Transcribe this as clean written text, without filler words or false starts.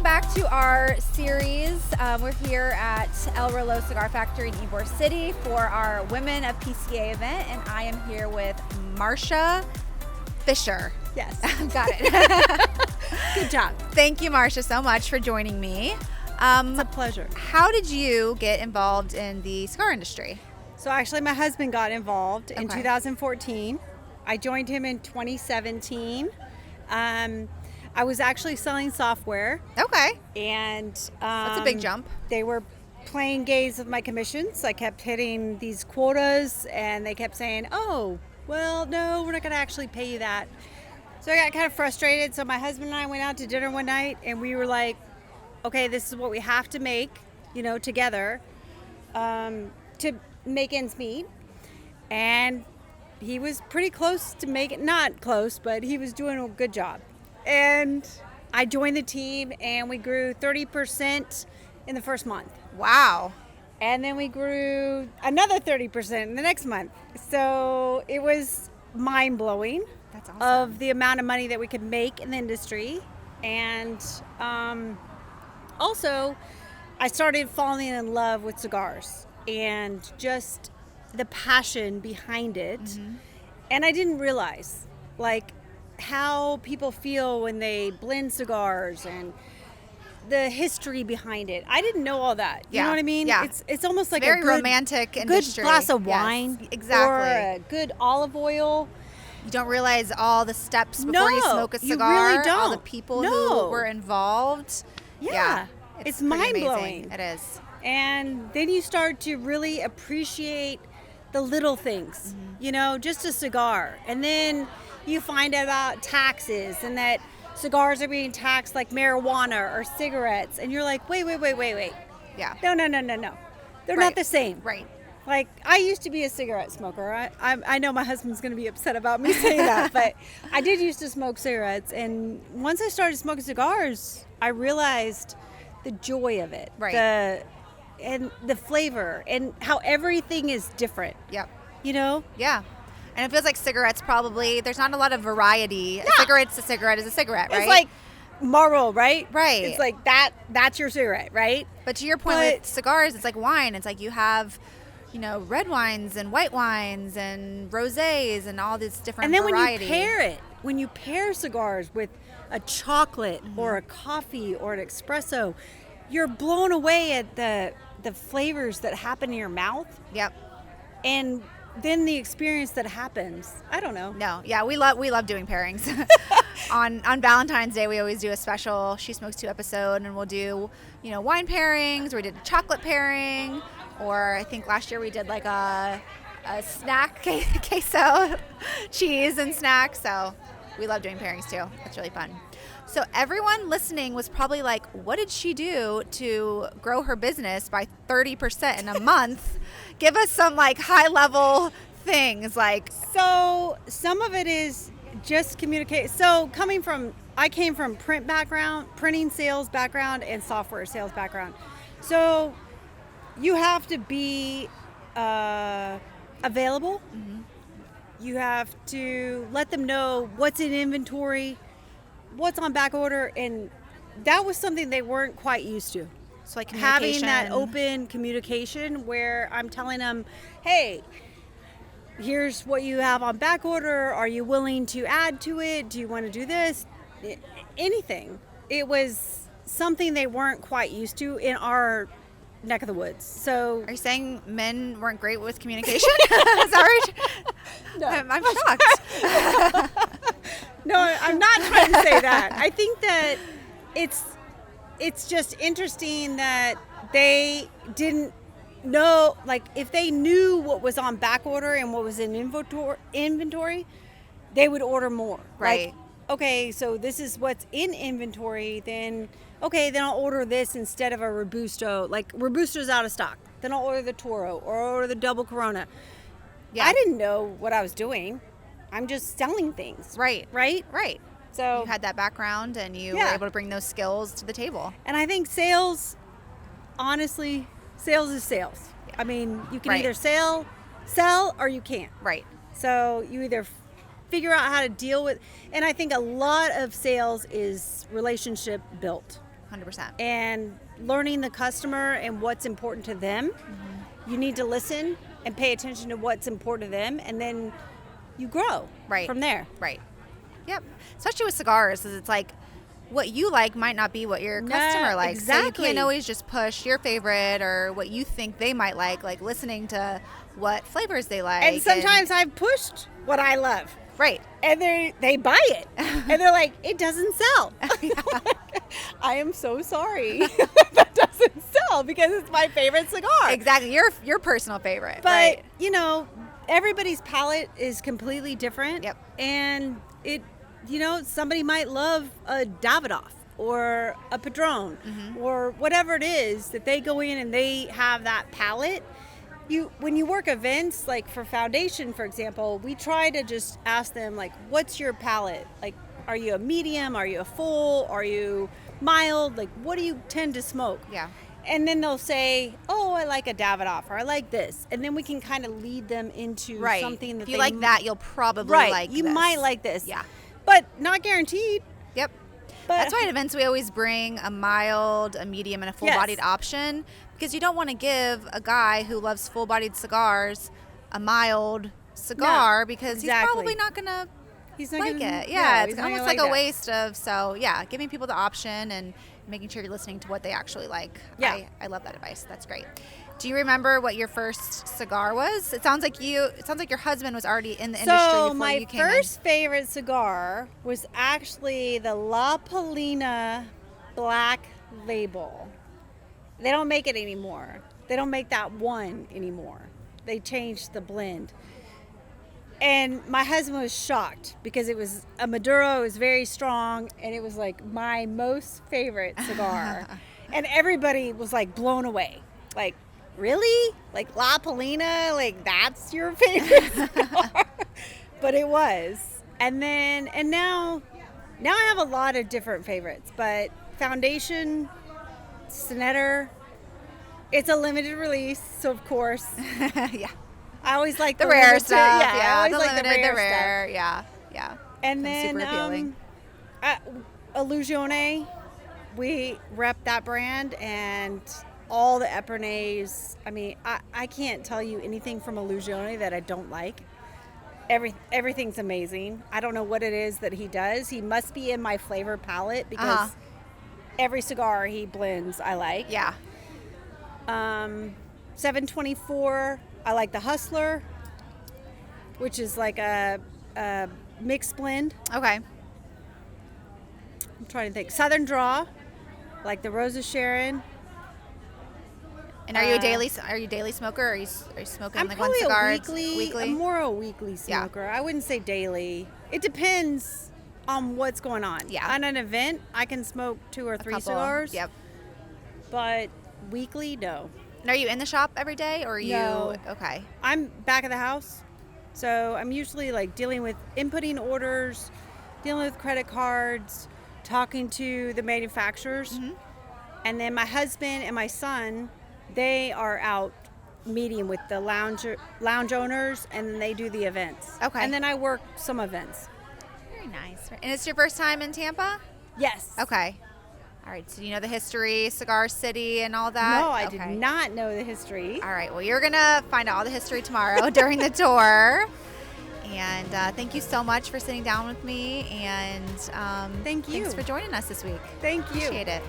back to our series. We're here at El Reloj Cigar Factory in Ybor City for our Women of PCA event, and I am here with Marcia Fisher. Yes. Got it. Good job. Thank you, Marcia, so much for joining me. It's a pleasure. How did you get involved in the cigar industry? So actually my husband got involved in Okay. 2014. I joined him in 2017. I was actually selling software, Okay. and That's a big jump. They were playing games with my commissions. I kept hitting these quotas, and they kept saying, oh, well, no, we're not going to actually pay you that. So I got kind of frustrated. So my husband and I went out to dinner one night, and we were like, okay, this is what we have to make, together to make ends meet. And he was pretty close to make it, not close, but he was doing a good job. And I joined the team, and we grew 30% in the first month. Wow. And then we grew another 30% in the next month. So it was mind-blowing. That's awesome. Of the amount of money that we could make in the industry. And also, I started falling in love with cigars and just the passion behind it. Mm-hmm. And I didn't realize, how people feel when they blend cigars and the history behind it. I didn't know all that. You know what I mean? Yeah. It's almost like Very a good, romantic industry. good glass of Yes, wine. exactly. Or a good olive oil. You don't realize all the steps before you smoke a you cigar. really don't. All the people No. who were involved. Yeah. It's pretty mind-blowing. amazing. It is. And then you start to really appreciate the little things, just a cigar. And then you find out about taxes and that cigars are being taxed like marijuana or cigarettes. And you're like, wait. Yeah. No. They're Right. not the same. Right. Like, I used to be a cigarette smoker. I know my husband's going to be upset about me saying that, but I did used to smoke cigarettes. And once I started smoking cigars, I realized the joy of it. Right. And the flavor and how everything is different. Yep. Yeah. And it feels like cigarettes probably, there's not a lot of variety. A cigarette is a cigarette, right? It's like Marlboro, right? Right. It's like that's your cigarette, right? But to your point with cigars, it's like wine. It's like you have, red wines and white wines and rosés and all this different And then variety. when you pair cigars with a chocolate or a coffee or an espresso, you're blown away at the flavors that happen in your mouth. Yep. And then the experience that happens. I don't know. No, yeah, we love doing pairings. on Valentine's Day, we always do a special She Smokes 2 episode, and we'll do, wine pairings, or we did a chocolate pairing, or I think last year we did like a snack queso, cheese and snacks. So we love doing pairings too. It's really fun. So everyone listening was probably like, what did she do to grow her business by 30% in a month? Give us some high level things So some of it is just communicate. So I came from print background, printing sales background, and software sales background. So you have to be available. Mm-hmm. You have to let them know what's in inventory, what's on back order, and that was something they weren't quite used to. So having that open communication where I'm telling them, hey, here's what you have on back order. Are you willing to add to it? Do you want to do this? Anything. It was something they weren't quite used to in our neck of the woods. So are you saying men weren't great with communication? Is that right? No. I'm shocked. No, I'm not trying to say that. I think that it's just interesting that they didn't know, if they knew what was on back order and what was in inventory, they would order more. Right. Okay, so this is what's in inventory, then I'll order this instead of a Robusto. Robusto's out of stock. Then I'll order the Toro or order the Double Corona. Yeah. I didn't know what I was doing. I'm just selling things. Right. So you had that background and you were able to bring those skills to the table. And I think sales, honestly, sales is sales. Yeah. I mean, you can either sell or you can't. Right. So you either figure out how to deal with, and I think a lot of sales is relationship built. 100%. And learning the customer and what's important to them. You need to listen and pay attention to what's important to them, and then you grow from there. Right. Yep. Especially with cigars, is it's like what you like might not be what your customer likes. Exactly. So you can't always just push your favorite or what you think they might like listening to what flavors they like. And sometimes I've pushed what I love. Right. And they buy it. And they're like, it doesn't sell. I am so sorry. That doesn't sell because it's my favorite cigar. Exactly. Your personal favorite. But, right. you know, everybody's palate is completely different. Yep. And somebody might love a Davidoff or a Padron or whatever it is that they go in and they have that palate. When you work events, like for Foundation, for example, we try to just ask them, like, what's your palate? Like, are you a medium? Are you a full? Are you mild? Like, what do you tend to smoke? Yeah. And then they'll say, oh, I like a Davidoff, or I like this. And then we can kind of lead them into something that if you like that, you'll probably like you this. might like this. Yeah. But not guaranteed. Yep. But that's why at events we always bring a mild, a medium, and a full-bodied option, because you don't want to give a guy who loves full-bodied cigars a mild cigar because he's probably not going to like it. Yeah, it's almost like a waste of. So yeah, giving people the option and making sure you're listening to what they actually like. Yeah. I love that advice. That's great. Do you remember what your first cigar was? It sounds like your husband was already in the industry before you came in. So my first favorite cigar was actually the La Palina Black Label. They don't make it anymore. They don't make that one anymore. They changed the blend. And my husband was shocked because it was a Maduro. It was very strong, and it was like my most favorite cigar. And everybody was like blown away. Like, really? Like La Palina? Like that's your favorite cigar? But it was. And now I have a lot of different favorites. But Foundation, Snetter, it's a limited release, so of course. Yeah. I always like the rare limited, stuff. Yeah, Yeah, I always the like limited, the rare stuff. Yeah, yeah. And That's then super appealing. Illusione, we rep that brand, and all the Epernets. I mean, I can't tell you anything from Illusione that I don't like. Everything's amazing. I don't know what it is that he does. He must be in my flavor palette because every cigar he blends I like. Yeah. 724, I like the Hustler, which is like a mixed blend. Okay. I'm trying to think. Southern Draw, like the Rosa Sharon. And are you a daily smoker? Or are you smoking I'm like probably one cigar? a weekly. I'm more a weekly smoker. I wouldn't say daily. It depends on what's going on. Yeah. On an event, I can smoke 2 or 3 cigars. Yep. But weekly, no. And are you in the shop every day, or are you? No. Okay. I'm back of the house, so I'm usually like dealing with inputting orders, dealing with credit cards, talking to the manufacturers, and then my husband and my son, they are out meeting with the lounge owners, and they do the events. Okay. And then I work some events. Very nice. And it's your first time in Tampa? Yes. Okay. All right. So you know the history, Cigar City, and all that? No, I did not know the history. All right. Well, you're going to find out all the history tomorrow during the tour. And thank you so much for sitting down with me. And thank you. Thanks for joining us this week. Thank you. Appreciate it.